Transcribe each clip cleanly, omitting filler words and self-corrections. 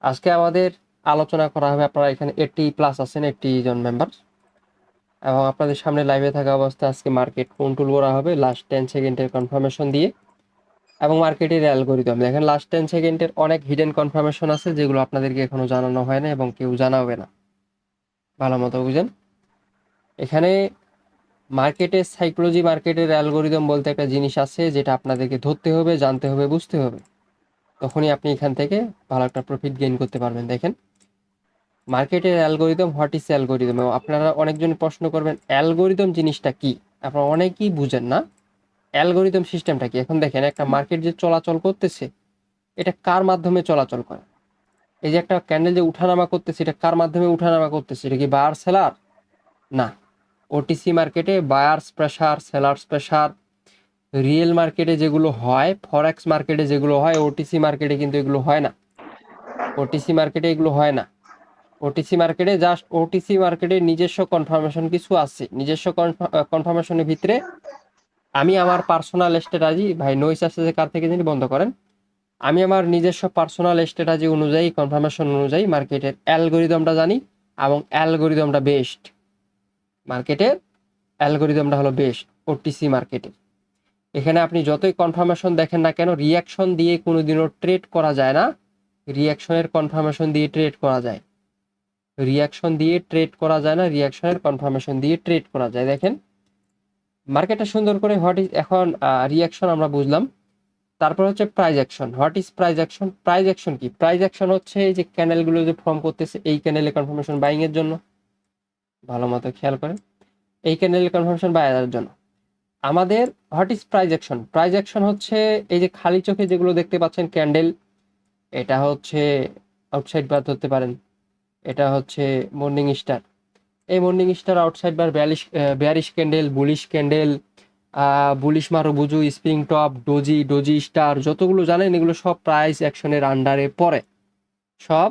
আজকে আমাদের আলোচনা করা হবে, আপনারা এখানে 80+ আছেন, 80 জন মেম্বার, এবং আপনাদের সামনে লাইভে থাকা অবস্থায় আজকে মার্কেট কন্ট্রোল করা হবে লাস্ট 10 সেকেন্ডের কনফার্মেশন দিয়ে, এবং মার্কেটের অ্যালগরিদম দেখেন লাস্ট 10 সেকেন্ডের অনেক হিডেন কনফার্মেশন আছে যেগুলো আপনাদেরকে এখনো জানানো হয় না এবং কেউ জানাবে না। ভালো মতো বুঝেন। এখানে মার্কেটের সাইকোলজি, মার্কেটের অ্যালগরিদম বলতে একটা জিনিস আছে যেটা আপনাদেরকে ধরতে হবে, জানতে হবে, বুঝতে হবে। তখনই আপনি এখান থেকে ভালো একটা প্রফিট গেইন করতে পারবেন। দেখেন মার্কেটের অ্যালগরিদম, হোয়াট ইজ অ্যালগরিদম, এবং আপনারা অনেকজন প্রশ্ন করবেন অ্যালগরিদম জিনিসটা কি। আপনারা অনেকেই বুঝেন না অ্যালগরিদম সিস্টেমটা কি। এখন দেখেন একটা মার্কেট যে চলাচল করতেছে, এটা কার মাধ্যমে চলাচল করে? এই যে একটা ক্যান্ডেল যে উঠানামা করতেছে, এটা কার মাধ্যমে উঠানামা করতেছে? এটা কি বায়ার সেলার? না। ওটিসি মার্কেটে buyers pressure, sellers pressure, real মার্কেটে যেগুলো হয়, ফরেক্স মার্কেটে যেগুলো হয়, ওটিসি মার্কেটে কিন্তু এগুলো হয় না। ওটিসি মার্কেটে এগুলো হয় না। ওটিসি মার্কেটে জাস্ট ওটিসি মার্কেটের নিজস্ব কনফার্মেশন কিছু আছে। নিজস্ব কনফার্মেশনের ভিতরে আমি আমার পার্সোনাল স্ট্র্যাটেজি, ভাই নয়েস আসছে যে কার থেকে জানি, বন্ধ করেন। আমি আমার নিজস্ব পার্সোনাল স্ট্র্যাটেজি অনুযায়ী, কনফার্মেশন অনুযায়ী মার্কেটের অ্যালগরিদমটা জানি, এবং অ্যালগরিদমটা বেস্ট। মার্কেটের অ্যালগরিদমটা হলো বেস্ট ওটিসি মার্কেটের। এখানে আপনি যতই কনফার্মেশন দেখেন না কেন, রিয়াকশন দিয়ে কোনোদিনও ট্রেড করা যায় না। রিয়াকশনের কনফার্মেশন দিয়ে ট্রেড করা যায়। রিয়াকশন দিয়ে ট্রেড করা যায় না, রিয়াকশনের কনফার্মেশন দিয়ে ট্রেড করা যায়। দেখেন মার্কেটটা সুন্দর করে হোয়াট ইজ, এখন রিয়াকশন আমরা বুঝলাম। তারপর হচ্ছে prize action. What is prize action? Prize action কি? প্রাইজ অ্যাকশন হচ্ছে এই যে ক্যানেলগুলো যে ফর্ম করতেছে, এই ক্যানেলে কনফার্মেশন বাইং এর জন্য। ভালো মতো খেয়াল করেন, এই ক্যানেলে কনফার্মেশন বাইং এর জন্য। আমাদের what is prize action? Prize action হচ্ছে এই যে খালি চোখে যেগুলো দেখতে পাচ্ছেন ক্যান্ডেল, এটা হচ্ছে আউটসাইড বার ধরতে পারেন, এটা হচ্ছে মর্নিং স্টার। এই morning star, outside bar, bearish candle, bullish candle, bullish marubozu, spring top, doji, doji star, যতগুলো জানেন এগুলো সব প্রাইস অ্যাকশনের আন্ডারে পড়ে। সব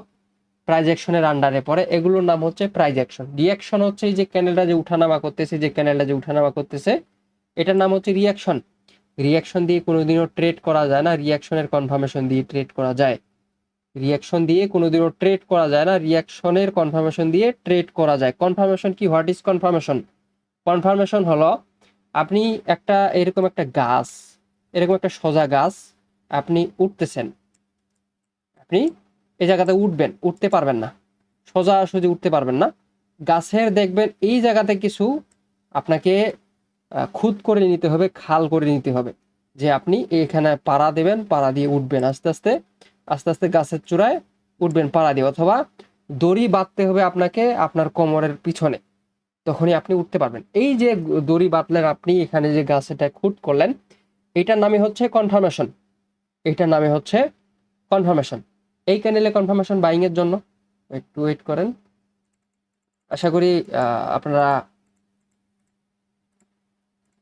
প্রাইজ অ্যাকশনের আন্ডারে পড়ে। এগুলোর নাম হচ্ছে প্রাইজ অ্যাকশন। রিয়াকশন হচ্ছে এই যে ক্যান্ডেলটা যে উঠানামা করতেছে, যে ক্যান্ডেলটা যে উঠানামা করতেছে, এটার নাম হচ্ছে রিয়াকশন। রিয়াকশন দিয়ে কোনোদিনও ট্রেড করা যায় না, রিয়াকশনের কনফার্মেশন দিয়ে ট্রেড করা যায়। রিয়াকশন দিয়ে কোনোদিনও ট্রেড করা যায় না, রিয়াকশনের কনফার্মেশন দিয়ে ট্রেড করা যায়। কনফার্মেশন কি? What is confirmation? কনফার্মেশন হলো আপনি একটা এরকম একটা গাছ, এরকম একটা সোজা গাছ, আপনি উঠতেছেন, আপনি এই জায়গাতে উঠবেন, উঠতে পারবেন না, সোজাসুজি উঠতে পারবেন না। গাছের দেখবেন এই জায়গাতে কিছু আপনাকে খুদ করে নিতে হবে, খাল করে নিতে হবে, যে আপনি এখানে পাড়া দেবেন, পাড়া দিয়ে উঠবেন আস্তে আস্তে, আস্তে আস্তে গাছের চূড়ায় উঠবেন পাড়া দিয়ে, অথবা দড়ি বাঁধতে হবে আপনাকে আপনার কোমরের পিছনে, তখনই আপনি উঠতে পারবেন। এই যে দড়ি বাঁধলেন আপনি, এখানে যে গাছটা খুদ করলেন, এটার নামই হচ্ছে কনফার্মেশন। এটার নামে হচ্ছে কনফার্মেশন। এই ক্যানেলে কনফার্মেশন বাইং এর জন্য। একটু ওয়েট করেন, আশা করি আপনারা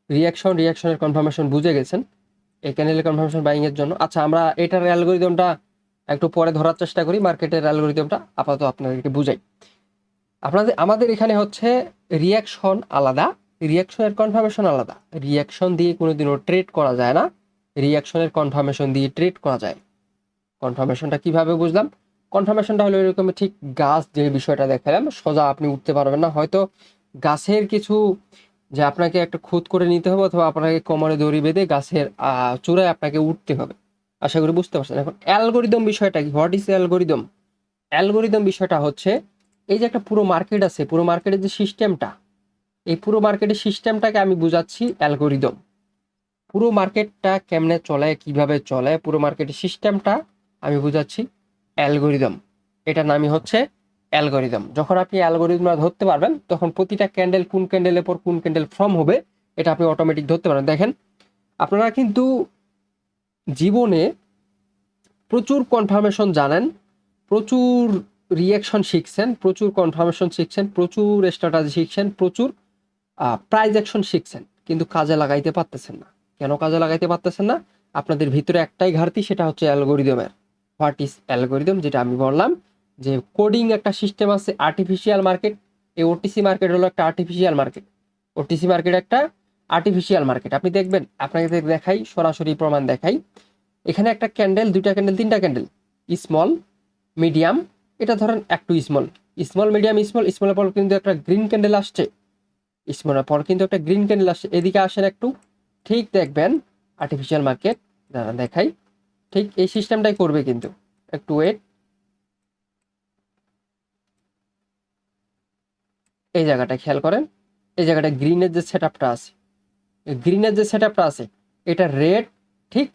রিয়াকশনের কনফার্মেশন বুঝে গেছেন। এই ক্যানেলে কনফার্মেশন বাইং এর জন্য। আচ্ছা, আমরা এটার অ্যালগরিদমটা একটু পরে ধরার চেষ্টা করি। মার্কেটের অ্যালগরিদমটা আপাতত আপনাদেরকে বুঝাই। আমাদের এখানে হচ্ছে রিয়াকশন আলাদা, রিয়াকশনের কনফার্মেশন আলাদা। রিয়াকশন দিয়ে কোনোদিনও ট্রেড করা যায় না, রিয়াকশনের কনফার্মেশন দিয়ে ট্রেড করা যায়। কনফার্মেশনটা কিভাবে বুঝলাম? কনফার্মেশনটা হলো এরকম, ঠিক গাছ যে বিষয়টা দেখালাম, সোজা আপনি উঠতে পারবেন না, হয়তো গাছের কিছু, যে আপনাকে একটা খুদ করে নিতে হবে, অথবা আপনাকে কোমরে দড়ি বেঁধে গাছের চূড়ায় আপনাকে উঠতে হবে। আশা করি বুঝতে পারছেন। এখন অ্যালগরিদম বিষয়টা কি? What is algorithm? অ্যালগরিদম বিষয়টা হচ্ছে এই যে একটা পুরো মার্কেট আছে, পুরো মার্কেটের যে সিস্টেমটা, এই পুরো মার্কেটের সিস্টেমটাকে আমি বুঝাচ্ছি অ্যালগরিদম। পুরো মার্কেটটা কেমনে চলে, কিভাবে চলে, পুরো মার্কেটের সিস্টেমটা আমি বুঝাচ্ছি অ্যালগরিদম। এটার নামই হচ্ছে অ্যালগরিদম। যখন আপনি অ্যালগরিদমটা ধরতে পারবেন, তখন প্রতিটা ক্যান্ডেল কোন ক্যান্ডেলের পর কোন ক্যান্ডেল ফর্ম হবে, এটা আপনি অটোমেটিক ধরতে পারেন। দেখেন আপনারা কিন্তু জীবনে প্রচুর কনফার্মেশন জানেন, প্রচুর রিয়াকশন শিখছেন, প্রচুর কনফার্মেশন শিখছেন, প্রচুর স্ট্র্যাটেজি শিখছেন, প্রচুর প্রাইজ অ্যাকশন শিখছেন, কিন্তু কাজে লাগাইতে পারতেছেন না। কেন কাজে লাগাইতে পারতেছেন না? আপনাদের ভিতরে একটাই ঘাটতি, সেটা হচ্ছে অ্যালগরিদমের। What is algorithm? যেটা আমি বললাম, যে কোডিং একটা সিস্টেম আছে, আর্টিফিশিয়াল মার্কেট। এই ওটিসি মার্কেট হলো একটা আর্টিফিশিয়াল মার্কেট। ওটিসি মার্কেট একটা আর্টিফিশিয়াল মার্কেট। আপনি দেখবেন, আপনাকে দেখাই, সরাসরি প্রমাণ দেখাই। এখানে একটা ক্যান্ডেল, দুইটা ক্যান্ডেল, তিনটা ক্যান্ডেল, স্মল, মিডিয়াম, এটা ধরেন একটু স্মল, স্মল মিডিয়াম স্মল, স্মলের পর কিন্তু একটা গ্রিন ক্যান্ডেল আসছে, স্মলের পর কিন্তু একটা গ্রিন ক্যান্ডেল আসছে। এদিকে আসেন একটু, ঠিক দেখবেন আর্টিফিশিয়াল মার্কেট, দেখাই, ঠিক এই সিস্টেমটাই করবে কিন্তু, একটু ওয়েট। এই জায়গাটা খেয়াল করেন, এই জায়গাটা গ্রিনের যে সেট আপটা আছে, গ্রিনের যে সেট আপটা আছে, এটা রেড, ঠিক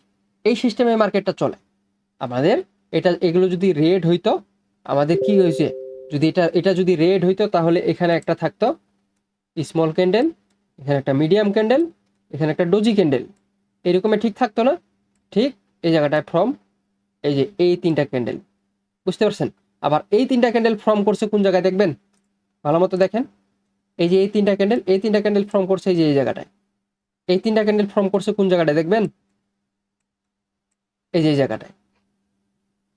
এই সিস্টেমে মার্কেটটা চলে আমাদের। এটা এগুলো যদি রেড হইতো, আমাদের কি হয়েছে, যদি এটা এটা যদি রেড হইতো তাহলে এখানে একটা থাকতো স্মল ক্যান্ডেল, এখানে একটা মিডিয়াম ক্যান্ডেল, এখানে একটা ডোজি ক্যান্ডেল, এরকমই ঠিক থাকতো না? ঠিক এই জায়গাটায় ফর্ম, এই যে এই তিনটা ক্যান্ডেল, বুঝতে পারছেন? আবার এই তিনটা ক্যান্ডেল ফর্ম করছে কোন জায়গায় দেখবেন, ভালো মতো দেখেন, এই যে এই তিনটা ক্যান্ডেল, এই তিনটা ক্যান্ডেল ফর্ম করছে এই যে এই জায়গাটায়, এই তিনটা ক্যান্ডেল ফর্ম করছে কোন জায়গাটায় দেখবেন, এই যে এই জায়গাটায়,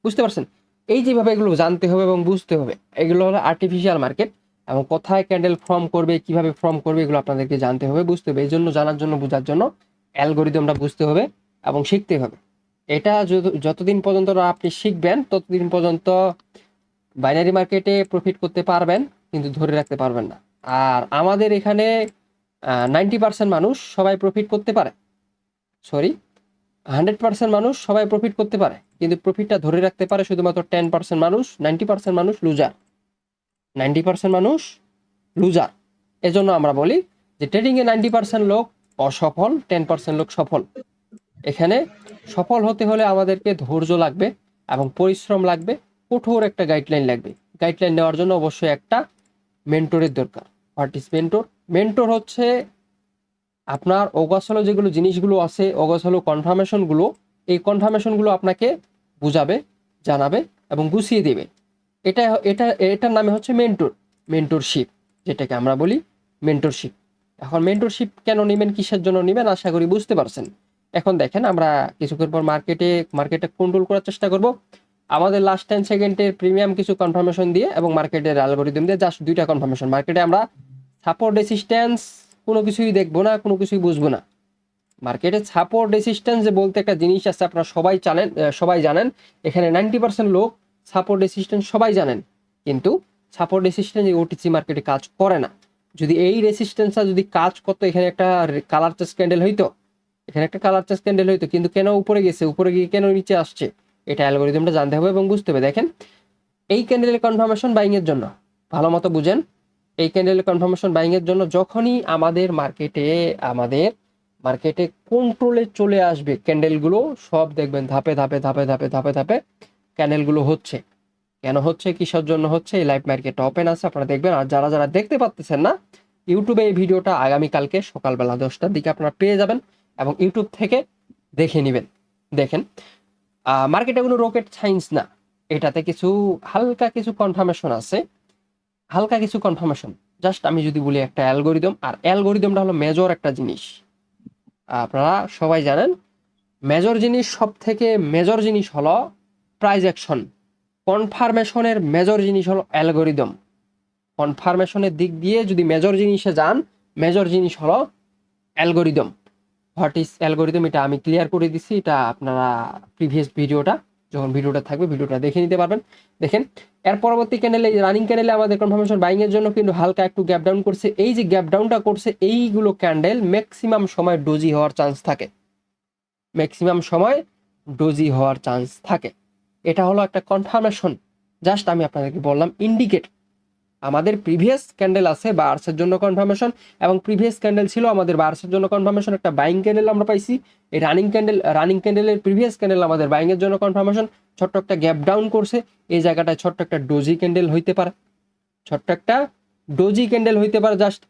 বুঝতে পারছেন? এই যেভাবে এগুলো জানতে হবে এবং বুঝতে হবে, এগুলো হলো আর্টিফিশিয়াল মার্কেট, এবং কোথায় ক্যান্ডেল ফর্ম করবে, কিভাবে ফর্ম করবে, এগুলো আপনাদেরকে জানতে হবে, বুঝতে হবে। এই জন্য জানার জন্য, বোঝার জন্য অ্যালগোরিদমটা বুঝতে হবে এবং শিখতে হবে। এটা যতদিন পর্যন্ত না আপনি শিখবেন ততদিন পর্যন্ত বাইনারি মার্কেটে প্রফিট করতে পারবেন, কিন্তু ধরে রাখতে পারবেন না। আর আমাদের এখানে 90% মানুষ সবাই প্রফিট করতে পারে, সরি 100% মানুষ সবাই প্রফিট করতে পারে, কিন্তু প্রফিটটা ধরে রাখতে পারে শুধুমাত্র 10% মানুষ, 90% মানুষ লুজার, 90% মানুষ লুজার। এজন্য আমরা বলি যে ট্রেডিংয়ে 90% লোক অসফল, 10% লোক সফল। এখানে সফল হতে হলে আমাদেরকে ধৈর্য লাগবে এবং পরিশ্রম লাগবে, কঠোর একটা গাইডলাইন লাগবে। গাইডলাইন নেওয়ার জন্য অবশ্যই একটা মেন্টরের দরকার। What is mentor? মেন্টর হচ্ছে আপনার অগোছালো যেগুলো জিনিসগুলো আছে, অগোছালো কনফার্মেশনগুলো, এই কনফার্মেশনগুলো আপনাকে বুঝাবে, জানাবে এবং গুছিয়ে দেবে। এটা এটা এটার নামে হচ্ছে মেন্টর, মেন্টরশিপ, যেটাকে আমরা বলি মেন্টরশিপ। এখন মেন্টরশিপ কেন নেবেন, কিসের জন্য নেবেন, আশা করি বুঝতে পারছেন। এখন দেখেন, আমরা কিছুক্ষণ পর মার্কেটে কন্ট্রোল করার চেষ্টা করব আমাদের লাস্ট 10 সেকেন্ডের প্রিমিয়াম কিছু কনফার্মেশন দিয়ে এবং মার্কেটের অ্যালগোরিদম দিয়ে। জাস্ট দুইটা কনফার্মেশন, মার্কেটে আমরা সাপোর্ট রেসিস্ট্যান্স কোনো কিছুই দেখবো না, কোনো কিছুই বুঝবো না। মার্কেটে সাপোর্ট রেসিস্ট্যান্স যে বলতে একটা জিনিস আছে, আপনারা সবাই জানেন, এখানে 90% লোক সাপোর্ট রেসিস্ট্যান্স সবাই জানেন, কিন্তু সাপোর্ট রেসিস্ট্যান্স এই ওটিসি মার্কেটে কাজ করে না। যদি এই রেসিস্ট্যান্সটা যদি কাজ করতো, এখানে একটা কালার চেঞ্জ ক্যান্ডেল হইতো, এখানে একটা কালার চেঞ্জ ক্যান্ডেল হইতো, কিন্তু কেন উপরে গেছে, উপরে গিয়ে কেন নিচে আসছে, এটা অ্যালগোরিদমটা জানতে হবে এবং বুঝতে হবে। দেখেন, এই ক্যান্ডেলের কনফার্মেশন বাইং এর জন্য, ভালো মতো বুঝেন, এই ক্যান্ডেলের কনফার্মেশন বাইং এর জন্য যখনই আমাদের মার্কেটে কন্ট্রোলে চলে আসবে ক্যান্ডেলগুলো, সব দেখবেন ধাপে ধাপে ধাপে ধাপে ধাপে ধাপে ক্যান্ডেলগুলো হচ্ছে। কেন হচ্ছে, কিসের জন্য হচ্ছে, এই লাইভ মার্কেটটা ওপেন আছে, আপনারা দেখবেন। আর যারা যারা দেখতে পাচ্ছেন না, ইউটিউবে এই ভিডিওটা আগামীকালকে সকালবেলা 10টার দিকে আপনারা পেয়ে যাবেন এবং ইউটিউব থেকে দেখে নেবেন। দেখেন, মার্কেটে কোনো রকেট সায়েন্স না, এটাতে কিছু হালকা কিছু কনফার্মেশন আছে, হালকা কিছু কনফার্মেশন। জাস্ট আমি যদি বলি একটা অ্যালগোরিদম, আর অ্যালগোরিদমটা হলো মেজর একটা জিনিস। আপনারা সবাই জানেন, মেজর জিনিস, সব থেকে মেজর জিনিস হলো প্রাইস অ্যাকশন। কনফার্মেশনের মেজর জিনিস হলো অ্যালগোরিদম। কনফার্মেশনের দিক দিয়ে যদি মেজর জিনিসে যান, মেজর জিনিস হলো অ্যালগোরিদম। হোয়াট ইজ অ্যালগোরিদম, এটা আমি ক্লিয়ার করে দিচ্ছি, এটা আপনারা প্রিভিয়াস ভিডিওটা, যখন ভিডিওটা থাকবে ভিডিওটা দেখে নিতে পারবেন। দেখেন, এর পরবর্তী ক্যান্ডেলে, রানিং ক্যান্ডেলে আমাদের কনফার্মেশন বাইং এর জন্য কিন্তু হালকা একটু গ্যাপ ডাউন করছে। এই যে গ্যাপ ডাউনটা করছে, এইগুলো ক্যান্ডেল ম্যাক্সিমাম সময় ডোজি হওয়ার চান্স থাকে, ম্যাক্সিমাম সময় ডোজি হওয়ার চান্স থাকে। এটা হলো একটা কনফার্মেশন, জাস্ট আমি আপনাদেরকে বললাম ইন্ডিকেট। আমাদের প্রিভিয়াস ক্যান্ডেল আছে বার্সের জন্য কনফার্মেশন, এবং প্রিভিয়াস ক্যান্ডেল ছিল আমাদের বার্সের জন্য কনফার্মেশন, একটা বাইং ক্যান্ডেল আমরা পাইছি। এই রানিং ক্যান্ডেলের প্রিভিয়াস ক্যান্ডেল আমাদের বাইং এর জন্য কনফার্মেশন। ছোট্ট একটা গ্যাপ ডাউন করছে, এই জায়গাটায় ছোট্ট একটা ডোজি ক্যান্ডেল হইতে পারে, ছোট্ট একটা ডোজি ক্যান্ডেল হইতে পারে, জাস্ট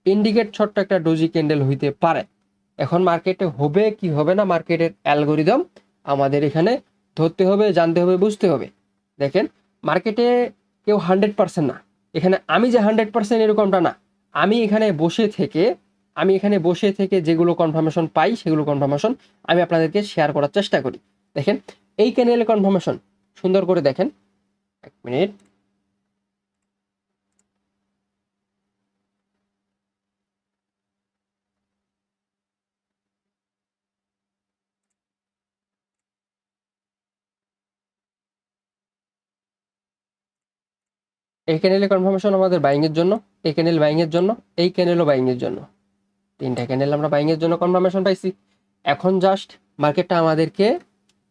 ইন্ডিকেট ছোট্ট একটা ডোজি ক্যান্ডেল হইতে পারে। এখন মার্কেটে হবে কি হবে না, মার্কেটের অ্যালগোরিদম আমাদের এখানে ধরতে হবে, জানতে হবে, বুঝতে হবে। দেখেন, মার্কেটে কেউ 100% না, এখানে আমি যে 100% এরকমটা না। আমি এখানে বসে থেকে আমি এখানে বসে থেকে যেগুলো কনফার্মেশন পাই, সেগুলো কনফার্মেশন আমি আপনাদেরকে শেয়ার করার চেষ্টা করি। দেখেন, এই ক্যান্ডেলের কনফার্মেশন সুন্দর করে দেখেন, 1 মিনিট। এই ক্যান্ডেলে কনফার্মেশন আমাদের বাইং এর জন্য, এই ক্যান্ডেল বাইং এর জন্য, এই ক্যান্ডেলও বাইং এর জন্য, তিনটা ক্যান্ডেল আমরা বাইং এর জন্য কনফার্মেশন পাইছি। এখন জাস্ট মার্কেটটা আমাদেরকে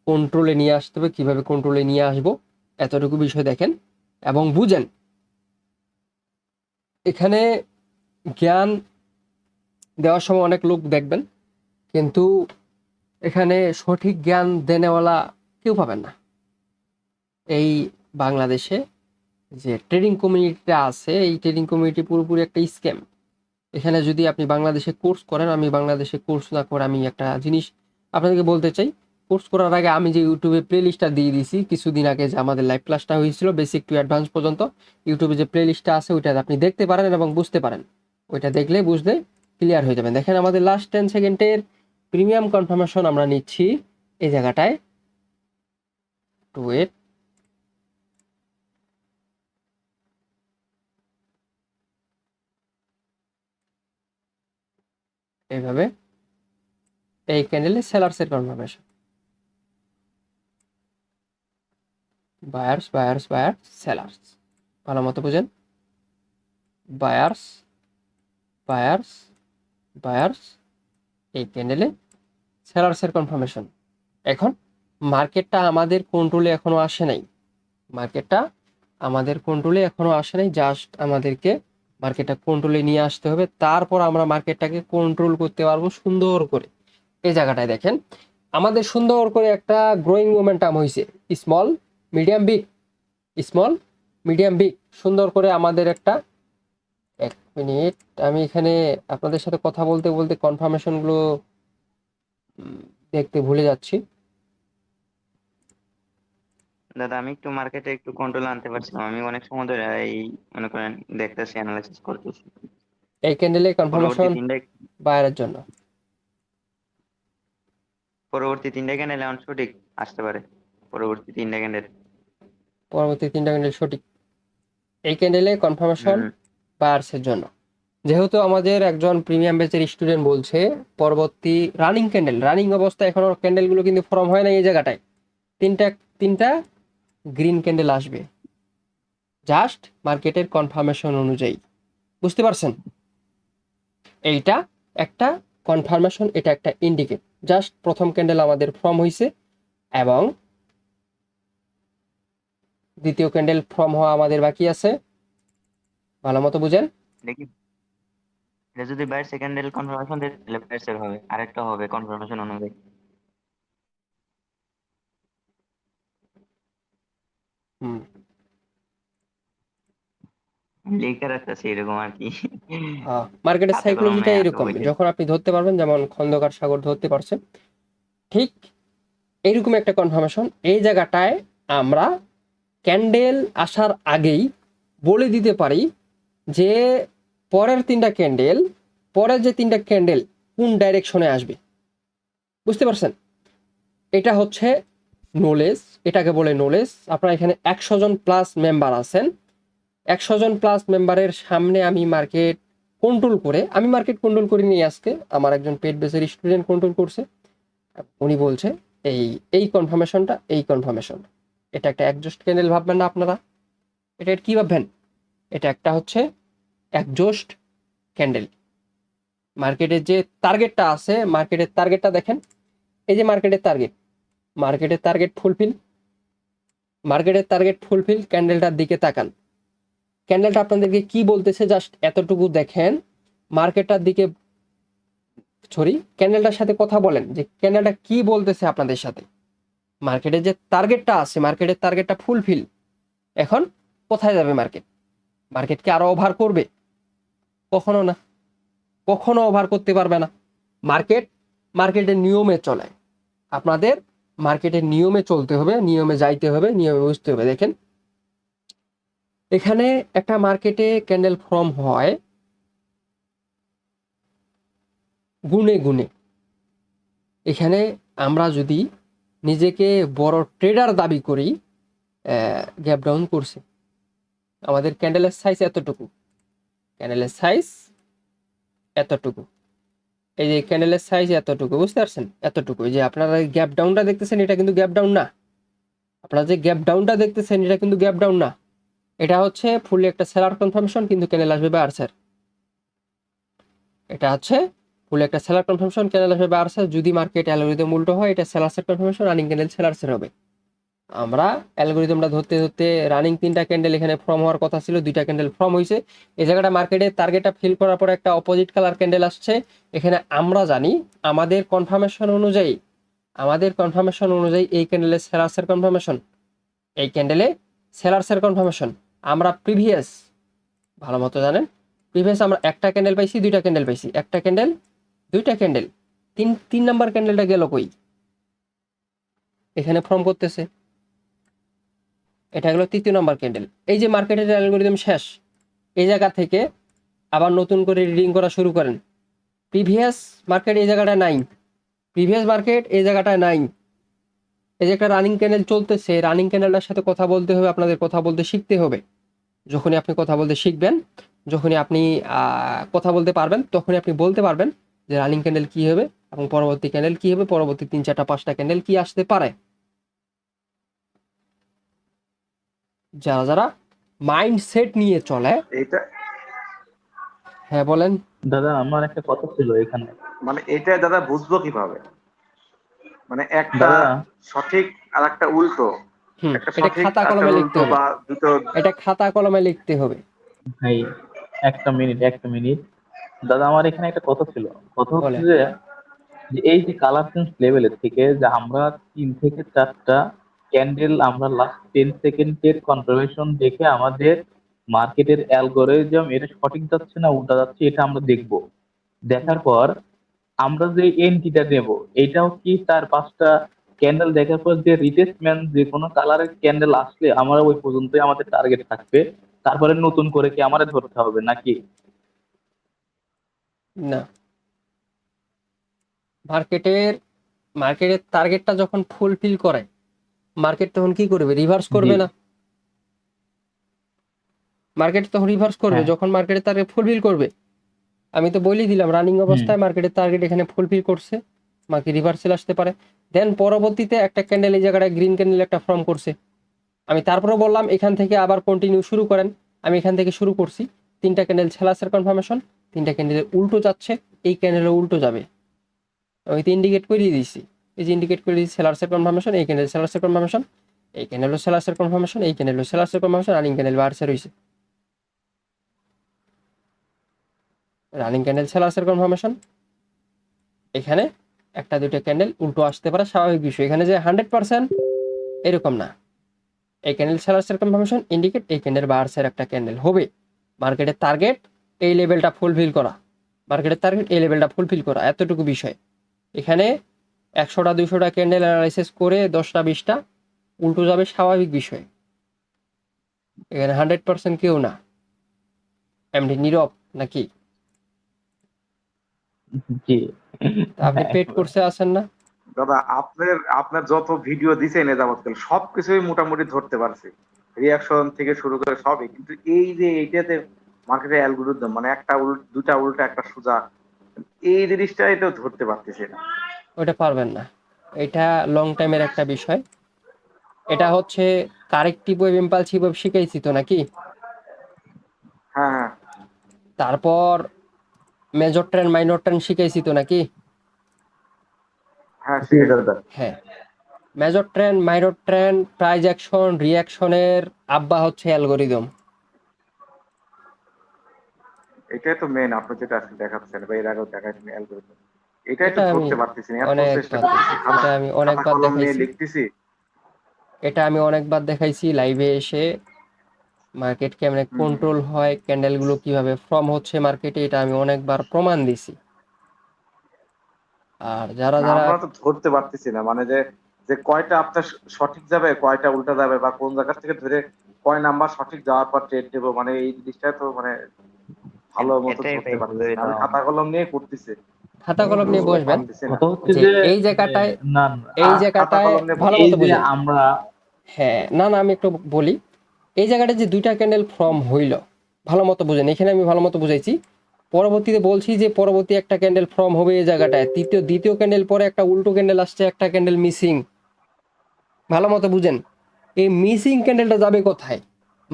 কন্ট্রোলে নিয়ে আসতে হবে। কিভাবে কন্ট্রোলে নিয়ে আসবো এতটুকু বিষয় দেখেন এবং বুঝেন। এখানে জ্ঞান দেওয়ার সময় অনেক লোক দেখবেন, কিন্তু এখানে সঠিক জ্ঞান দেনেওয়ালা কেউ পাবেন না। এই বাংলাদেশে যে ট্রেডিং কমিউনিটিটা আছে, এই ট্রেডিং কমিউনিটি পুরোপুরি একটা স্ক্যাম। এখানে যদি আপনি বাংলাদেশে কোর্স করেন, আমি বাংলাদেশে কোর্স না করে আমি একটা জিনিস আপনাদেরকে বলতে চাই। কোর্স করার আগে আমি যে ইউটিউবে প্লে লিস্টটা দিয়ে দিয়েছি কিছুদিন আগে, যে আমাদের লাইভ ক্লাসটা হয়েছিল বেসিক টু অ্যাডভান্স পর্যন্ত, ইউটিউবে যে প্লে লিস্টটা আছে ওইটা আপনি দেখতে পারেন এবং বুঝতে পারেন। ওইটা দেখলে বুঝলে ক্লিয়ার হয়ে যাবেন। দেখেন আমাদের লাস্ট 10 সেকেন্ডের প্রিমিয়াম কনফার্মেশন আমরা নিচ্ছি এই জায়গাটায়। টু ওয়েট, এইভাবে এই ক্যান্ডেলে সেলার্সের confirmation, buyers buyers buyers sellers, ভালো মতো বুঝেন। বায়ার্স বায়ার্স বায়ার্স, এই ক্যান্ডেলে সেলার্সের কনফার্মেশন। এখন মার্কেটটা আমাদের কন্ট্রোলে এখনো আসে নাই, মার্কেটটা আমাদের কন্ট্রোলে এখনো আসে নাই। জাস্ট আমাদেরকে মার্কেটটা কন্ট্রোলে নিয়ে আসতে হবে, তারপর আমরা মার্কেটটাকে কন্ট্রোল করতে পারবো সুন্দর করে। এই জায়গাটায় দেখেন আমাদের সুন্দর করে একটা গ্রোয়িং মোমেন্টাম হয়েছে, small medium big, small medium big, সুন্দর করে আমাদের একটা। এক মিনিট, আমি এখানে আপনাদের সাথে কথা বলতে বলতে কনফার্মেশনগুলো দেখতে ভুলে যাচ্ছি। দাদা আমি একটু মার্কেটে একটু কন্ট্রোল আনতে পারছিলাম, আমি অনেক সময় ধরে এই মনে করেন দেখতেছি, অ্যানালাইসিস করতেছি। এই ক্যান্ডেলে পরবর্তী কনফার্মেশন তিনটা বায়ারের জন্য, পরবর্তী তিনটা ক্যান্ডেল এখন সঠিক আসতে পারে। পরবর্তী তিনটা ক্যান্ডেল। পরবর্তী তিনটা ক্যান্ডেল সঠিক। এই ক্যান্ডেলে কনফার্মেশন হুম। বায়ার্সের জন্য। যেহেতু আমাদের একজন প্রিমিয়াম ব্যাচের স্টুডেন্ট বলছে পরবর্তী রানিং ক্যান্ডেল, রানিং অবস্থায় এখনো ক্যান্ডেলগুলো কিন্তু ফর্ম হয় না, এই জায়গাটায় তিনটা তিনটা গ্রিন ক্যান্ডেল আসবে জাস্ট মার্কেটের কনফার্মেশন অনুযায়ী। বুঝতে পারছেন? এইটা একটা কনফার্মেশন, এটা একটা ইন্ডিকেট। জাস্ট প্রথম ক্যান্ডেল আমাদের ফর্ম হয়েছে এবং দ্বিতীয় ক্যান্ডেল ফর্ম হওয়া আমাদের বাকি আছে। ভালো মতো বুঝেন। দেখি, এটা যদি বাইর সেকেন্ড ক্যান্ডেল কনফার্মেশন দেয় তাহলে বাইরের হবে, আরেকটা হবে কনফার্মেশন অনুযায়ী। হুম, লেখা রাখতেছি এরকম আর কি। হ্যাঁ, মার্কেটের হাতে সাইকোলজিটা কলমে আছে এরকম, ওইটাই। যখন আপনি ধরতে পারবেন, যেমন খন্দকার সাগর ধরতে পারছে, ঠিক এইরকম একটা কনফার্মেশন। এই জায়গাটায় আমরা ক্যান্ডেল আসার আগেই বলে দিতে পারি যে পরের তিনটা ক্যান্ডেল, পরের যে তিনটা ক্যান্ডেল কোন ডাইরেকশনে আসবে। বুঝতে পারছেন? এটা হচ্ছে নলেজ, এটাকে বলে নলেজ। আপনারা এখানে 100 জন প্লাস মেম্বার আছেন, 100 জন প্লাস মেম্বারের সামনে আমি মার্কেট কন্ট্রোল করে, আমি মার্কেট কন্ট্রোল করিনি আজকে, আমার একজন পেড বেসের স্টুডেন্ট কন্ট্রোল করছে। উনি বলছে এই এই কনফার্মেশনটা, এই কনফার্মেশন, এটা একটা অ্যাডজাস্ট ক্যান্ডেল ভাববেন না আপনারা। এটা কি ভাববেন? এটা একটা হচ্ছে অ্যাডজাস্ট ক্যান্ডেল। মার্কেটের যে টার্গেটটা আছে, মার্কেটের টার্গেটটা দেখেন, এই যে মার্কেটের টার্গেট, মার্কেটের টার্গেট ফুলফিল, মার্কেটের টার্গেট ফুলফিল। ক্যান্ডেলটার দিকে তাকান, ক্যান্ডেলটা আপনাদেরকে কি বলতেছে জাস্ট এতটুকু দেখেন। মার্কেটটার দিকে, সরি, ক্যান্ডেলটার সাথে কথা বলেন যে ক্যান্ডেলটা কি বলতেছে আপনাদের সাথে। মার্কেটের যে টার্গেটটা আছে, মার্কেটের টার্গেটটা ফুলফিল। এখন কোথায় যাবে মার্কেট? মার্কেট কি আরো ওভার করবে? কখনো না, কখনো ওভার করতে পারবে না। মার্কেট মার্কেটের নিয়মে চলে। আপনাদের মার্কেটের নিয়মে চলতে হবে, নিয়মে যাইতে হবে, নিয়মে বুঝতে হবে। দেখেন এখানে একটা মার্কেটে ক্যান্ডেল ফর্ম হয় গুনে গুনে। এখানে আমরা যদি নিজেকে বড় ট্রেডার দাবি করি, গ্যাপ ডাউন করছে, আমাদের ক্যান্ডেলের সাইজ এতটুকু, ক্যান্ডেলের সাইজ এতটুকু, এই যে ক্যান্ডেলের সাইজ এতটুকু, বুঝতে পারছেন? এতটুকু। এই যে আপনারা গ্যাপ ডাউনটা দেখতেছেন, এটা কিন্তু গ্যাপ ডাউন না। আপনারা যে গ্যাপ ডাউনটা দেখতেছেন, এটা কিন্তু গ্যাপ ডাউন না। এটা হচ্ছে ফুললি একটা সেলার কনফার্মেশন, কিন্তু ক্যান্ডেল আসবে বায়ার্সের। এটা হচ্ছে ফুল একটা সেলার কনফার্মেশন, ক্যান্ডেল আসবে বায়ার্সের। যদি মার্কেট অ্যালগরিদম উল্টো হয়, এটা সেলার্সের কনফার্মেশন, রানিং ক্যান্ডেল সেলার্সের হবে। আমরা অ্যালগরিদমটা ধরতে ধরতে রানিং 3টা ক্যান্ডেল এখানে ফর্ম হওয়ার কথা ছিল, 2টা ক্যান্ডেল ফর্ম হয়েছে। এই জায়গাটা মার্কেটের টার্গেটটা ফিল করার পর একটা অপোজিট কালার ক্যান্ডেল আসছে। এখানে আমরা জানি আমাদের কনফার্মেশন অনুযায়ী এই ক্যান্ডেলে সেলার্সের কনফার্মেশন, এই ক্যান্ডেলে সেলার্সের কনফার্মেশন। আমরা প্রিভিয়াস ভালো মতো জানেন, প্রিভিয়াস আমরা একটা ক্যান্ডেল পাইছি, 2টা ক্যান্ডেল পাইছি, একটা ক্যান্ডেল, 2টা ক্যান্ডেল, তিন নাম্বার ক্যান্ডেলটা গেল কই? এখানে ফর্ম করতেছে, এটা হলো 3য় নাম্বার ক্যান্ডেল। এই যে মার্কেটের অ্যালগরিদম শেষ, এই জায়গা থেকে আবার নতুন করে রিডিং করা শুরু করেন। প্রিভিয়াস মার্কেট এই জায়গাটায় নাই, প্রিভিয়াস মার্কেট এই জায়গাটায় নাই। এই যে একটা রানিং ক্যান্ডেল চলতেছে, রানিং ক্যান্ডেলটার সাথে কথা বলতে হবে, আপনাদের কথা বলতে শিখতে হবে। যখনই আপনি কথা বলতে শিখবেন, যখনই আপনি কথা বলতে পারবেন, তখনই আপনি বলতে পারবেন যে রানিং ক্যান্ডেল কি হবে এবং পরবর্তী ক্যান্ডেল কি হবে, পরবর্তী 3, 4, 5টা ক্যান্ডেল কি আসতে পারে। যারা যারা মাইন্ডসেট নিয়ে চলে। এটা হ্যাঁ বলেন। দাদা আমার একটা কথা ছিল এখানে। মানে এটা দাদা বুঝবো কিভাবে? মানে একটা দাদা সঠিক আর একটা উল্টো, একটা এটা সঠিক খাতা একটা কলমে লিখতে উল্টো হবে, বা দুটো। এটা খাতা কলমে লিখতে হবে। ভাই একটা মিনিট দাদা, আমার এখানে একটা কথা ছিল। কথা হচ্ছে বলেন। যে যে এই যে কালার চেঞ্জ লেভেলের থেকে যে আমরা 3 থেকে 4টা ক্যান্ডেল আমরা লাস্ট 10 সেকেন্ডের কনফার্মেশন দেখে আমাদের মার্কেটের অ্যালগোরিদম এটা সঠিক যাচ্ছে না উল্টা যাচ্ছে এটা আমরা দেখব। দেখার পর আমরা যে এন্ট্রিটা নেব, এটাও কি 4-5টা ক্যান্ডেল দেখার পর যে রিট্রেসমেন্ট যে কোনো কালারের ক্যান্ডেল আসলে আমরা ওই পর্যন্তই আমাদের টার্গেট থাকবে, তারপরে নতুন করে কি আমাদের ধরতে হবে নাকি? না, মার্কেটের মার্কেটের টার্গেটটা যখন ফুলফিল করে, মার্কেট তখন কি করবে? রিভার্স জি। করবে না? মার্কেট তখন রিভার্স করবে হ্যাঁ। যখন মার্কেটের টার্গেট ফুলফিল করবে। আমি তো বলেই দিলাম, রানিং হুম। অবস্থায় মার্কেটের টার্গেট এখানে ফুলফিল করছে, মার্কেট রিভার্সেল আসতে পারে। দেন পরবর্তীতে একটা ক্যান্ডেল এই জায়গাটায় গ্রিন ক্যান্ডেল একটা ফর্ম করছে। আমি তারপরে বললাম এখান থেকে আবার কন্টিনিউ শুরু করেন। আমি এখান থেকে শুরু করছি, 3টা ক্যান্ডেল সেলার্সের কনফার্মেশন, 3টা ক্যান্ডেলের উল্টো যাচ্ছে, এই ক্যান্ডেলের উল্টো যাবে। আমি তো ইন্ডিকেট করে দিয়েছি, এই যে ইন্ডিকেট করে দিয়েছি সেলার্সের কনফার্মেশন, এই ক্যান্ডেল সেলার্সের কনফার্মেশন, এই ক্যান্ডেলও সেলার্সের কনফার্মেশন, এই ক্যান্ডেলও সেলার্সের কনফার্মেশন, রানিং ক্যান্ডেল বাড়ছে রয়েছে, রানিং ক্যান্ডেল সেলার্সের কনফার্মেশন। এখানে 1-2টা ক্যান্ডেল উল্টো আসতে পারে, স্বাভাবিক বিষয়। এখানে যে 100% এরকম না। এই ক্যান্ডেল সেলার্সের কনফার্মেশন ইন্ডিকেট এই ক্যান্ডেল বায়ার্সের একটা ক্যান্ডেল হবে। মার্কেটের টার্গেট এই লেভেলটা ফুলফিল করা, মার্কেটের টার্গেট এই লেভেলটা ফুলফিল করা, এতটুকু বিষয়। এখানে 100টা 200টা ক্যান্ডেল অ্যানালাইসিস করে 10টা 20টা উল্টো যাবে, স্বাভাবিক বিষয়। এখানে 100% কেউ না, এমনি নীরব নাকি? জি। তা আপনি পেড কোর্সে আছেন না? দাদা আপনার যত ভিডিও দিছেন এ যাবৎকাল সবকিছুই মোটামুটি ধরতে পারছি, রিয়াকশন থেকে শুরু করে সবই, কিন্তু এই যে এইটাতে মার্কেটের অ্যালগরিদম মানে একটা দুটা উল্টা একটা সোজা, এই জিনিসটাই তো ধরতে পারতেছি না। ওইটা পারবেন না, এটা লং টাইমের একটা বিষয়। এটা হচ্ছে কারেক্টিভ ওয়েভ ইম্পালসিভ ওয়েভ শিখাইছি তো নাকি? হ্যাঁ হ্যাঁ তারপর মেজর ট্রেন্ড মাইনর ট্রেন্ড শিখাইছি তো নাকি? হ্যাঁ জি সেটাই। দাদা। হ্যাঁ, major trend minor trend price action রিয়াকশনের আব্বা হচ্ছে অ্যালগরিদম। এটাই তো মেন আপনি যেটা আজকে দেখাচ্ছেন বা এর আগেও দেখাচ্ছেন অ্যালগরিদম, এটাই তো এটা আমি ধরতে পারতেছি না, এত চেষ্টা অনেকবার করতেছি, খাতা এটা আমি খাতা অনেকবার কলম নিয়ে দেখাইছি, লিখতেছি। এটা আমি অনেকবার দেখাইছি লাইভে এসে। মার্কেট কেমনে হুম হুম। কন্ট্রোল হয়, ক্যান্ডেলগুলো কিভাবে ফর্ম হচ্ছে মার্কেটে, এটা আমি অনেকবার প্রমাণ দিছি। আর যারা না যারা আমরা তো ধরতে পারতেছি না, মানে যে যে কয়টা আপনার সঠিক যাবে কয়টা উল্টা যাবে বা কোন জায়গা থেকে ধরে কয় নাম্বার সঠিক যাওয়ার পর ট্রেড দেবো, মানে এই জিনিসটা তো মানে ভালো মতো এটাই ধরতে ভাই পারতেছি বুঝে না। আমি না। খাতা কলম নিয়ে করতেছি খাতা কলম কিন্তু নিয়ে বসবেন, পারতেছি না। কথা হচ্ছে যে যে এই যে জায়গাটায় না এই খাতা জায়গাটায় কলম নিয়ে ভালো এই মতো যে বুঝেন। আমরা হ্যাঁ, না না, আমি একটু বলি। এই জায়গাটা যে 2টা ক্যান্ডেল ফর্ম হইল, ভালো মতো বুঝেন। এখানে আমি ভালো মতো বুঝাইছি, পরবর্তীতে বলছি যে পরবর্তী একটা ক্যান্ডেল ফর্ম হবে এই জায়গাটায়, দ্বিতীয় ক্যান্ডেল পরে একটা উল্টো ক্যান্ডেল আসছে, একটা ক্যান্ডেল মিসিং। ভালো মতো বুঝেন, এই মিসিং ক্যান্ডেলটা যাবে কোথায়?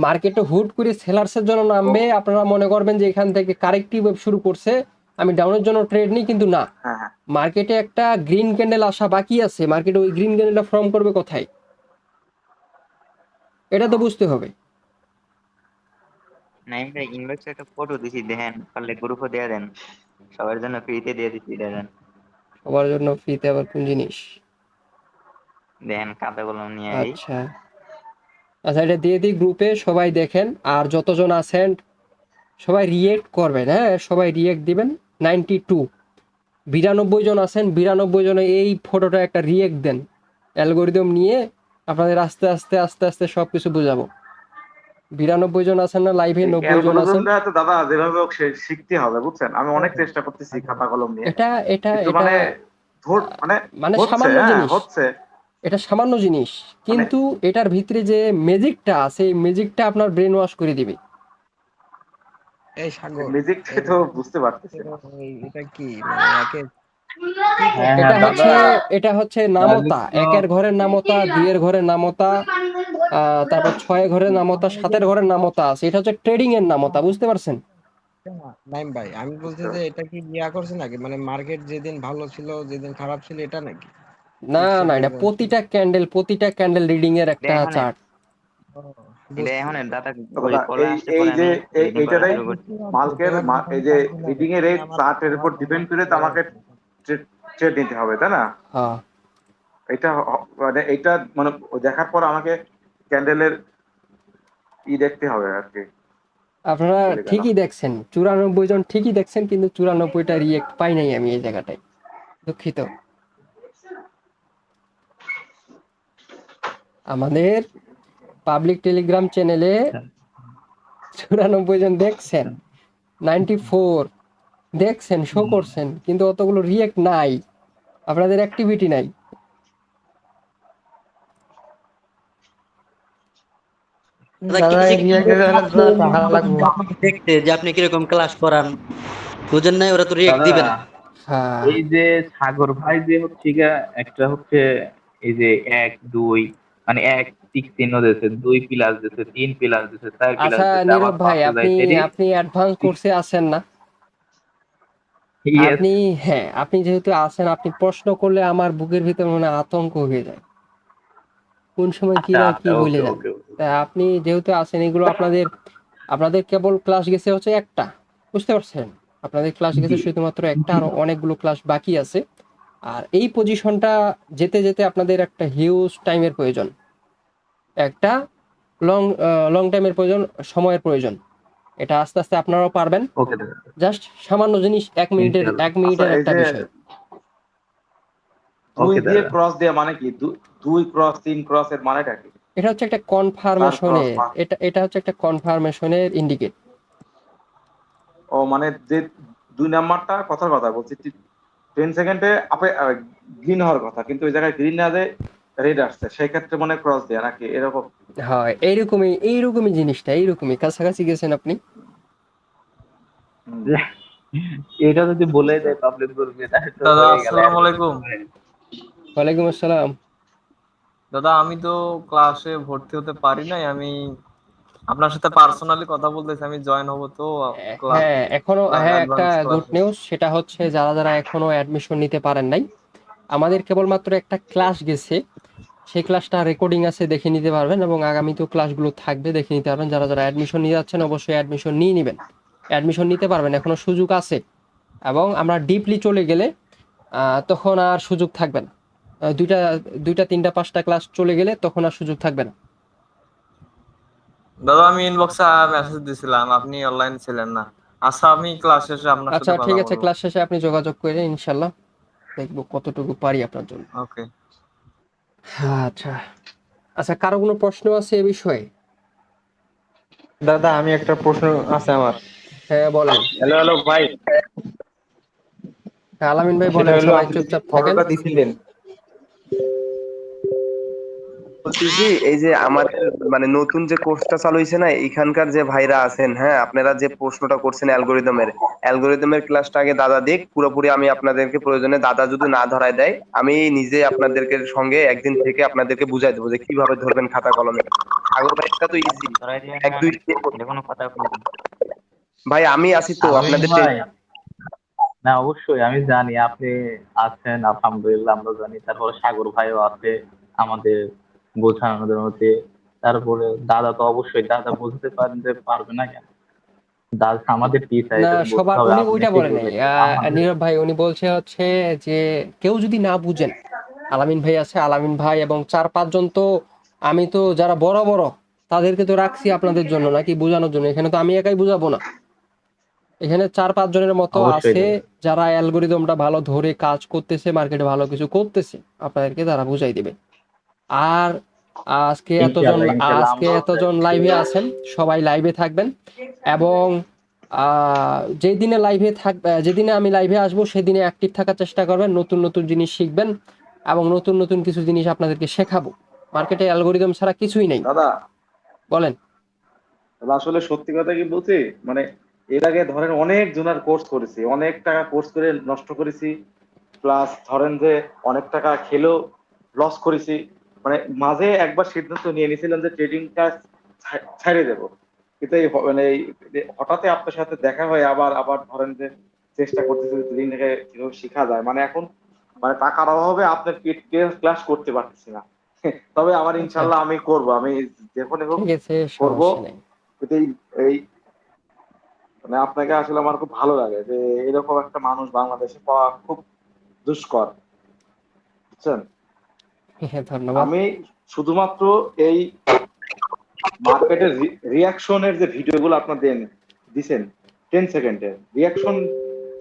মার্কেটে হুট করে সেলার্সের জন্য নামবে, আপনারা মনে করবেন যে এখান থেকে কারেক্টিভ ওয়েভ শুরু করছে, আমি ডাউনের জন্য ট্রেড নিই, কিন্তু না, হ্যাঁ হ্যাঁ মার্কেটে একটা গ্রিন ক্যান্ডেল আসা বাকি আছে, মার্কেটে ওই গ্রিন ক্যান্ডেলটা ফর্ম করবে কোথায়, এটা তো বুঝতে হবে। নাইম ভাই ইনবক্সে একটা ফটো দিছি, দেখেন পারলে গ্রুপে দিয়ে দেন, সবার জন্য ফ্রিতে দিয়ে দিচ্ছি, দেখেন সবার জন্য ফ্রিতে আবার কোন জিনিস? দেখেন খাতা কলম নিয়ে এই আচ্ছা আচ্ছা, এটা দিয়ে দিই গ্রুপে, সবাই দেখেন, আর যতজন আছেন সবাই রিয়েক্ট করবেন, হ্যাঁ সবাই রিয়েক্ট দিবেন। 92 জন আছেন, 92 জনে এই ফটোটা একটা রিয়েক্ট দেন, অ্যালগোরিদম নিয়ে আপনাদের আস্তে আস্তে আস্তে আস্তে সব কিছু বোঝাবো। 92 জন আছেন না লাইভে? এই 90 জন আছেন। অ্যালগরিদমটা তো দাদা যেভাবে হোক শিখতে হবে বুঝছেন, আমি অনেক চেষ্টা করতেছি খাতা কলম নিয়ে, এটা এটা কিন্তু এটা মানে মানে মানে হচ্ছে, সামান্য হ্যাঁ জিনিস, হচ্ছে এটা সামান্য জিনিস, মানে কিন্তু এটার ভিতরে যে ম্যাজিকটা আছে, এই ম্যাজিকটা আপনার ব্রেন ওয়াশ করে দিবে। এই সাগর, মিউজিকটাই তো বুঝতে পারতেছি না। এটা কি মানে একে কি হ্যাঁ করতে হ্যাঁ এটা হবে? হচ্ছে দাদা, এটা হচ্ছে তাহলে নামতা, তো একের ঘরের নামতা, দুইয়ের ঘরের নামতা, তারপর 6 ঘরের নামতা, 7 ঘরের নামতা আছে, এটা হচ্ছে ট্রেডিং এর নামতা, বুঝতে পারছেন? নাইম ভাই, আমি বলছি বুঝতে যে পারছি। এটা কি ইয়া করছে নাকি, মানে মার্কেট যেদিন ভালো ছিল যেদিন খারাপ ছিল এটা নাকি না ফিক্সড না, এটা রেজাল্ট? প্রতিটা ক্যান্ডেল রিডিং এর এটা একটা এখন চার্ট। এটা বুঝছি। এখন দাদা তো ওই দাদা কলে এই আসতে এই পরে যে আমি রিডিং করা এইটারাই শুরু করছি। এই যে রিডিং এর এই চার্টের উপর ডিপেন্ড করে তো আমাকে ট্রেড নিতে হবে, তাই না? হ্যাঁ, এটা মানে এটা মানে দেখার পর আমাকে ক্যান্ডেলের দেখতে হবে আর কি। আপনারা বলে গেল ঠিকই দেখছেন, 94 জন ঠিকই দেখছেন, কিন্তু 94টা রিয়েক্ট পাই নাই আমি এই জায়গাটায়, দুঃখিত। আমাদের পাবলিক টেলিগ্রাম চ্যানেলে 94 জন দেখছেন, 94 দেখছেন, শো করছেন, কিন্তু অতগুলো রিয়েক্ট নাই, আপনাদের অ্যাক্টিভিটি নাই। দাদা এই রিয়াক্টে হলে তো টাকা লাগবে। আপনাকে দেখতে যে আপনি কিরকম ক্লাস করান, বুঝেন নাই, ওরা তো রিয়েক্ট দাদা, দিবে না। হ্যাঁ, এই যে সাগর ভাই যে হচ্ছে গিয়া, একটা হচ্ছে এই যে 1 2, মানে 1 6 চিহ্ন দিয়েছে, 2 প্লাস দিয়েছে, 3 প্লাস দিয়েছে, 4 প্লাস আচ্ছা দিয়েছে, আমার নীরব ভাই, পাশে আপনি যাইতে রে। আপনি অ্যাডভান্স কোর্সে আছেন না? ইয়েস। আপনি, হ্যাঁ আপনি যেহেতু আছেন, আপনি প্রশ্ন করলে আমার বুকের ভিতর মনে হয় আতঙ্ক হয়ে যায়, কোন সময় কি আচ্ছা না কি আচ্ছা, বলে ওকে যান। ওকে ওকে। তা আপনি যেহেতু আছেন, এগুলো আপনাদের আপনাদের কেবল ক্লাস গেছে হচ্ছে একটা, বুঝতে পারছেন? আপনাদের ক্লাস গেছে জি শুধুমাত্র একটা, জি। আর অনেকগুলো ক্লাস বাকি আছে। আর এই পজিশনটা যেতে যেতে আপনাদের একটা হিউজ টাইমের প্রয়োজন, একটা লং লং টাইমের প্রয়োজন, সময়ের প্রয়োজন। এটা আস্তে আস্তে আপনারাও পারবেন। ওকে দাদা, জাস্ট সামান্য জিনিস, ইনশাআল্লাহ। এক আচ্ছা মিনিটের এই একটা যে বিষয়। দুই ওকে দিয়ে দাদা। ক্রস দেওয়া মানে কি? 2 ক্রস 3 ক্রস এর মানেটা কি? এটা হচ্ছে একটা 4 ক্রস কনফার্মেশনের, এটা হচ্ছে একটা কনফার্মেশনের ইন্ডিকেট। ও মানে যে 2 নাম্বারটা কথার কথা বলছি, 10 সেকেন্ডে আপে গ্রিন হওয়ার কথা, কিন্তু ওই জায়গায় গ্রিন না যে রেড আসছে, সেই ক্ষেত্রে মনে ক্রস দেয়া নাকি এরকম? হয় এইরকমই জিনিসটা, এইরকমই কাছাকাছি গেছেন আপনি। হুম। এটা যদি বলে দেয় পাবলিক গ্রুপে তাহলে তো দাদা হয়ে গেল। আসসালামু আলাইকুম। ওয়ালাইকুম আসসালাম। দাদা আমি তো ক্লাসে ভর্তি হতে পারি নাই, আমি আপনার সাথে পার্সোনালি কথা বলতেছি, আমি জয়েন হব তো ক্লাস হ্যাঁ এখনো, হ্যাঁ একটা অ্যাডভান্স গুড ক্লাসে। নিউজ, সেটা হচ্ছে যারা যারা এখনো অ্যাডমিশন নিতে পারেন নাই, আমাদের কেবলমাত্র একটা ক্লাস গেছে, সেই ক্লাসটা রেকর্ডিং আছে, দেখে নিতে পারবেন, এবং আগামীতেও ক্লাসগুলো থাকবে, দেখে নিতে পারবেন। যারা যারা অ্যাডমিশন নিয়ে যাচ্ছেন অবশ্যই অ্যাডমিশন নিয়ে নেবেন, অ্যাডমিশন নিতে পারবেন, এখনো সুযোগ আছে। এবং আমরা ডিপলি চলে গেলে তখন আর সুযোগ থাকবে না। দুইটা দুইটা তিনটা পাঁচটা ক্লাস চলে গেলে তখন আর সুযোগ থাকবে না। দাদা আমি ইনবক্সে মেসেজ দিছিলাম, আপনি অনলাইন ছিলেন না। আচ্ছা আমি ক্লাস শেষে আপনার আচ্ছা সাথে ঠিক কথা আছে, বলবো। ক্লাস শেষে আপনি যোগাযোগ করে ইনশাল্লাহ, দেখবো কতটুকু পারি আপনার জন্য। ওকে। আচ্ছা আচ্ছা, কারো কোনো প্রশ্ন আছে এ বিষয়ে? দাদা আমি একটা প্রশ্ন আছে আমার। হ্যাঁ বলেন। হ্যালো হ্যালো ভাই, হ্যাঁ, আলামিন ভাই সেটা বলেন, হলো সবাই আপনি যে চুপচাপ থাকেন। ফটোটা দিছিলেন, বলতেছি এই যে আমাদের মানে নতুন যে কোর্সটা চালু হয়েছে না, এখানকার যে ভাইরা আছেন, হ্যাঁ আপনারা যে প্রশ্নটা করছেন অ্যালগোরিদমের ক্লাসটা আগে দাদা দিক পুরোপুরি। আমি আপনাদেরকে প্রয়োজনে দাদা যদি না ধরায় দেয়, আমি নিজে আপনাদেরকে সঙ্গে একদিন থেকে আপনাদেরকে বুঝাই দেবো যে কিভাবে ধরবেন খাতা কলমে। সাগর ভাই এটা তো ইজি, ধরাই দিবেন এক দুই মানে এটা কোনো কথা বলবেন? ভাই আমি আছি তো আলামিন আপনাদের ভাই, না অবশ্যই আমি জানি আপনি আছেন, আলহামদুলিল্লাহ আমরা জানি। তারপরে সাগর ভাইও আছে আমাদের বোঝানোর মধ্যে। তারপরে দাদা তো অবশ্যই, দাদা বুঝতে পারেন যে পারবে না কেন, দাদা আমাদের টিচার, না, এটা তো বুঝতে সবার হবে। উনি ওইটা আপনাকে বলে নাই। বুঝাইতে আমাদের। নীরব ভাই উনি বলছে হচ্ছে যে কেউ যদি না বুঝেন, আলামিন ভাই আছে, আলামিন ভাই এবং 4-5 জন তো, আমি তো যারা বড় বড় তাদেরকে তো রাখছি আপনাদের জন্য নাকি বোঝানোর জন্য। এখানে তো আমি একাই বুঝাবো না, এখানে 4-5 জনের মতো অবশ্যই আছে দাদা। যারা অ্যালগোরিদমটা ভালো ধরে কাজ করতেছে, মার্কেটে ভালো কিছু করতেছে, আপনাদেরকে তারা বুঝাই দিবে। আর আজকে এতজন ইনশাআল্লাহ ইনশাআল্লাহ আজকে আমরাও এতজন চাইছি। লাইভে আছেন, সবাই লাইভে থাকবেন। এবং যেই দিনে লাইভে থাকবে, যেদিনে আমি লাইভে আসবো সেদিনে অ্যাক্টিভ থাকার চেষ্টা করবেন, নতুন নতুন জিনিস শিখবেন এবং নতুন নতুন কিছু জিনিস আপনাদেরকে শেখাবো। মার্কেটে অ্যালগোরিদম ছাড়া কিছুই নেই। দাদা, বলেন। দাদা আসলে সত্যি কথা কি বলছি, মানে এর আগে ধরেন অনেক জনের কোর্স করেছি, অনেক টাকা কোর্স করে নষ্ট করেছি, প্লাস ধরেন যে অনেক টাকা খেলেও লস করেছি। মানে মাঝে একবার সিদ্ধান্ত নিয়ে নিয়েছিলাম যে ট্রেডিংটা ছেড়ে দেবো, কিন্তু মানে হঠাৎ আপনার সাথে দেখা হয়, আবার আবার ধরেন যে চেষ্টা করতেছি ট্রেডিংটাকে কিভাবে শেখা যায়। মানে এখন মানে টাকার অভাবে আপনার ক্লাস করতে পারতেছি না। তবে আমার আচ্ছা, ইনশাল্লাহ আমি করব, আমি যেখানে হোক ঠিক আছে, করব। সমস্যা নেই। কিন্তু এই মানে আপনাকে আসলে আমার খুব ভালো লাগে যে এরকম একটা মানুষ বাংলাদেশে পাওয়া খুব দুষ্কর, বুঝছেন। হ্যাঁ, ধন্যবাদ। আমি শুধুমাত্র এই মার্কেটের রিয়াকশনের যে ভিডিওগুলো আপনার দিছেন 10 সেকেন্ডের রিয়াকশন,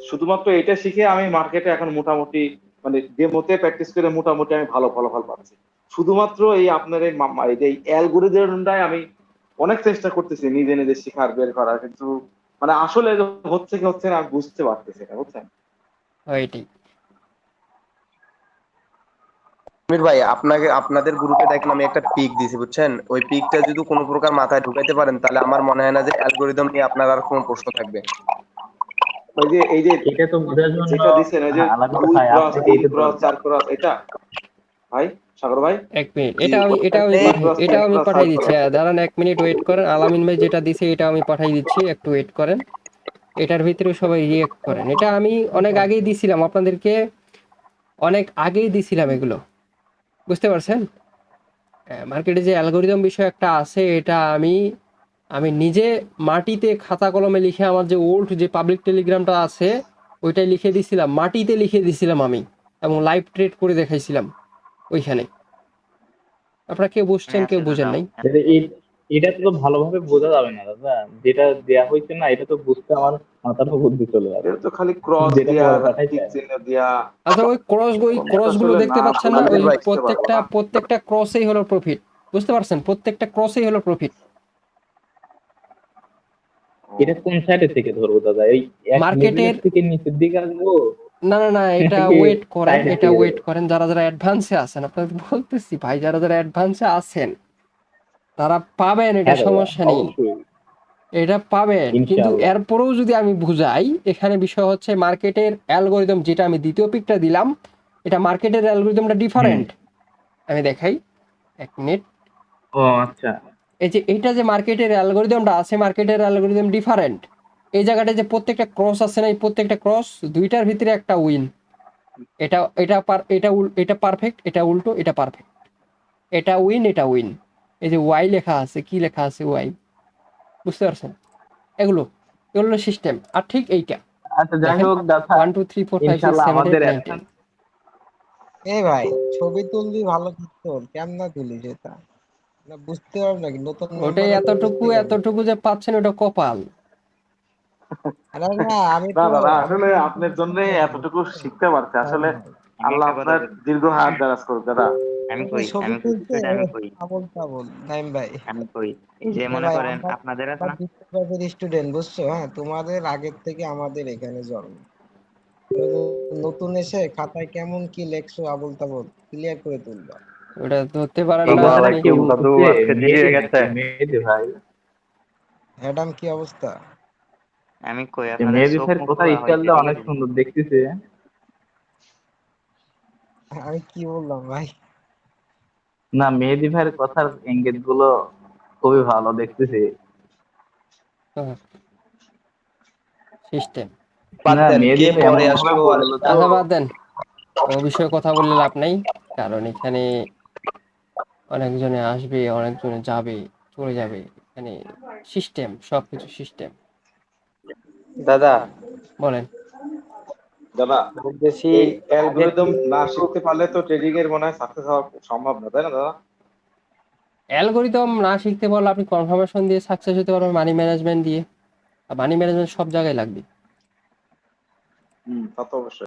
শুধুমাত্র এটা শিখে আমি মার্কেটে এখন মোটামুটি মানে ডেমোতে প্র্যাকটিস করে মোটামুটি আমি ভালো ফলাফল পাচ্ছি। শুধুমাত্র এই আপনার এই অ্যালগোরিদমটাই আমি অনেক চেষ্টা করতেছি নিজে নিজে শেখার বের করার, কিন্তু মানে আসলে হচ্ছে কি হচ্ছে না আমি বুঝতে পারতেছি না, বুঝছেন। ওইটাই। আমির ভাই আপনাকে আপনাদের গ্রুপে দেখেন আমি একটা পিক দিছি বুঝছেন, ওই পিকটা যদি কোনো প্রকার মাথায় ঢুকাইতে পারেন তাহলে আমার মনে হয় না যে অ্যালগোরিদম নিয়ে আপনার আর কোনো প্রশ্ন থাকবে। ওই যে এই যে এটা তো বোঝার জন্য, যেটা দিচ্ছেন ওই যে হ্যাঁ আলামিন 2 ভাই ক্রস আপনাকে 3 এটা ক্রস দরকার। 4 ক্রস, এটা ভাই সাগর ভাই এক মিনিট, জি ওইটা দুই ক্রস তিন এটাও আমি ক্রস পাঠাই চার দিচ্ছি। ক্রস দাঁড়ান 1 মিনিট ওয়েট করেন। আলামিন ভাই যেটা দিছে এটা আমি পাঠাই দিচ্ছি, একটু ওয়েট করেন। এটার ভিতরে সবাই রিয়েক্ট করেন। এটা আমি অনেক আগেই দিছিলাম আপনাদেরকে, অনেক আগেই দিছিলাম এগুলো, বুঝতে পারছেন। মার্কেটে যে অ্যালগোরিদম বিষয় একটা আছে, এটা আমি আমি নিজে মাটিতে খাতা কলমে লিখে, আমার যে ওল্ড যে পাবলিক টেলিগ্রামটা আছে ওইটাই লিখে দিছিলাম, মাটিতে লিখে দিছিলাম আমি, এবং লাইভ ট্রেড করে দেখাইছিলাম ওইখানে। আপনারা কেউ বুঝছেন, হ্যাঁ কেউ আছে দাদা, বুঝেন নাই। এটা তো ভালোভাবে বোঝা যাবে না দাদা, যেটা দেয়া হয়েছে না এটা তো বুঝতে আমার মাথার বুদ্ধি চলে যাবে। এটা তো খালি ক্রস যেটা দিয়া পরে টিক পাঠাইছে। চিহ্ন দিয়া আচ্ছা, ওই এটা ক্রস গুলো আসলে দেখতে না পাচ্ছেন না? বুঝলে ওই আলমগীর ভাই বুঝতে পারবো না। প্রত্যেকটা ক্রসেই হলো প্রফিট, বুঝতে পারছেন, প্রত্যেকটা ক্রসেই হলো প্রফিট। এটা কোন সাইডে থেকে ধরবো দাদা, এই এক মার্কেটের, লেভেলের থেকে নিচের দিকে আসবো না না না, এটা নাকি ওয়েট করেন, সাইডের এটা দিকে ওয়েট যাবো? করেন। যারা যারা অ্যাডভান্সে আছেন, আপনাদের বলতেছি ভাই, যারা যারা অ্যাডভান্সে আছেন তারা পাবেন, এটা হ্যাঁ দাদা সমস্যা নেই, অবশ্যই, এটা পাবেন। কিন্তু ইনশাআল্লাহ। এরপরেও যদি আমি বুঝাই, এখানে বিষয় হচ্ছে মার্কেটের অ্যালগোরিদম, যেটা আমি দ্বিতীয় পিকটা দিলাম, এটা মার্কেটের অ্যালগোরিদমটা হুম। ডিফারেন্ট। আমি দেখাই, 1 মিনিট। ও আচ্ছা। এই যে এইটা যে মার্কেটের অ্যালগোরিদমটা আছে, মার্কেটের অ্যালগোরিদম ডিফারেন্ট। এই জায়গাটা যে প্রত্যেকটা ক্রস আছে না, এই প্রত্যেকটা ক্রস দুইটার ভিতরে একটা উইন। এটা এটা এটা পারফেক্ট, এটা উল্টো, এটা পারফেক্ট, এটা উইন, এটা উইন। এই যে ওয়াই লেখা আছে, কি লেখা আছে ওয়াই, বুঝতে পারছেন। এগুলো এগুলো সিস্টেম। আর ঠিক এইটা আচ্ছা যাই দেখেন, হোক দাদা, 1 2 3 4 5 6 ইনশাআল্লাহ 7 আমাদের 8 9 10। advance এ ভাই, ছবি তুলবি ভালো করতো, কেমন তুলিস এটা না বুঝতে পারব নাকি? নতুন ওটাই, মেম্বার হলে এতটুকু বুঝতে পারবো। এতটুকু যে পাচ্ছেন ওটা কপাল। আরে না, আমি না তো দাদা, আমি আসলে তো আপনার নতুন জন্য member, এতটুকু বুঝছেন? শিখতে পারছে তাই আসলে। ভাই। আমি আল্লাহ একটা কথা আপনার বলি, দীর্ঘ হায়াত দারাজ করুক দাদা। আমি কিন্তু কই ছবি আমি কই তুলতে বিষয়টা আমি কই আবল তাবল নাইম ভাই। আমি কই এই যে আরে মনে ভাই, করেন আমরা আপনাদের আছে আমরা না, দ্বিতীয় ব্যাচের স্টুডেন্ট, বুঝছো? হ্যাঁ, তোমাদের আগের থেকে আমাদের এখানে জন্ম। তুমি নতুন এসে খাতায় কেমন কি লেখছো আবল তাবল ক্লিয়ার করে তুলবা। ওটা ধরতে পারেন না দাদা আপনি। কেউ দাদু বলতেছে আজকে দেরি হয়ে গেছে। মেহেদি ভাই, অ্যাডাম কি অবস্থা? আমি কই আপনাদের মেহেদি চোখ ভাইয়ের মুখ কথার খোলা হয়েছে স্টাইলটা ঠিক অনেক আছে? সুন্দর দেখতেছে। আমি কি বললাম ভাই? না, মেহেদি ভাইয়ের কথার এঙ্গেজ গুলো খুবই ভালো দেখতেছি। সিস্টেম। না, মেহেদি ভাই এমন ভাবে বললো তো। আচ্ছা বাদ দেন, ও বিষয়ে কথা বললে লাভ নাই, কারণ এখানে অনেকজনে আসবে, অনেকজনে যাবে, চলে যাবে। এখানে সিস্টেম, সবকিছু সিস্টেম। দাদা বলেন। দাদা এই অ্যালগরিদম না শিখতে পারলে তো ট্রেডিং এর মনে হয় সাকসেস হওয়া সম্ভব না, তাই না দাদা? অ্যালগরিদম না শিখতে পারলে আপনি কনফার্মেশন দিয়ে সাকসেস হতে পারবেন, মানি ম্যানেজমেন্ট দিয়ে। আর মানি ম্যানেজমেন্ট সব জায়গায় লাগবে। তা তো অবশ্যই।